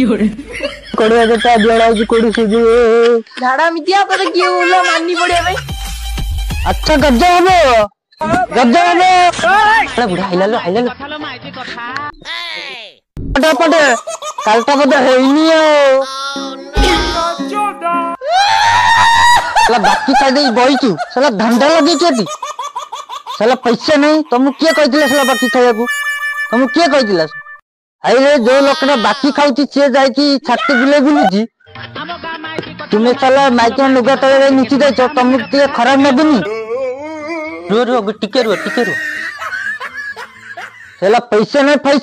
कोड़िया देता दिया जी कोड़ी सुजी झाड़ा मिटिया तो किए बोला माननी पड़े भाई। अच्छा गज्जा हबो अरे बुढ़ा हिलालो पटे कालटा बदे हेइनी साला बाकी खाई दे बइचू साला धंधा लगी केती साला पैसा नहीं तुम किए कहतिला साला बाकी खाया को तुम किए कहतिला अरे जो लोकना बाकी खाउची से जाई की छाती बुले बुलुची तुम्हें साला माइके लुगा तले नीचे जाइछो तुमको ते खराब नबनी रो टिके रो साला पैसा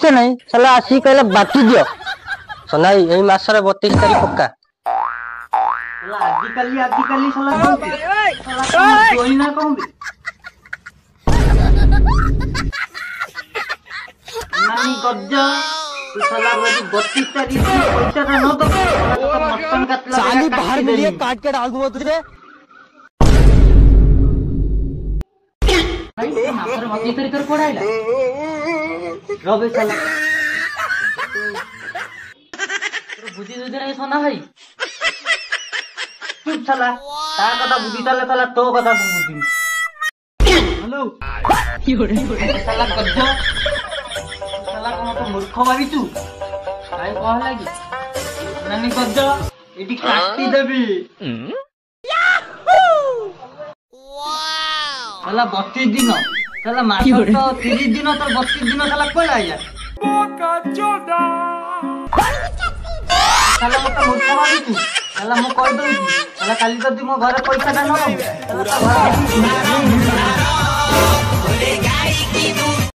नहीं साला आसी कहला बाकी दियो साला एई मासरे 32 तारीख पक्का आजिकली साला कोई ना कहबे नानी गज्जा तू साला रोज 32 तारीख पैसा का न दो तो मटन काटला साली बाहर मिलिए काट के डाल दूंगा तुझे भाई मासरे 32 तारीख कर पड़ाइला रबे साला तो बुद्धि दे रे सोना भाई चुप साला ता कथा बुद्धि ताले साला तो कथा बुद्धि हेलो की हो रे साला गज्जा साला कोन तो मूर्ख भाबी तू काय कहला की नानी गज्जा एडी काटी देबी साला 32 दिन साला मास तो 30 दिन तो 32 दिन साला कोला आया बोका चोदा साला मत मूर्ख भाबी तू साला मु कह दउ साला काली जदी मो घर पैसा ना न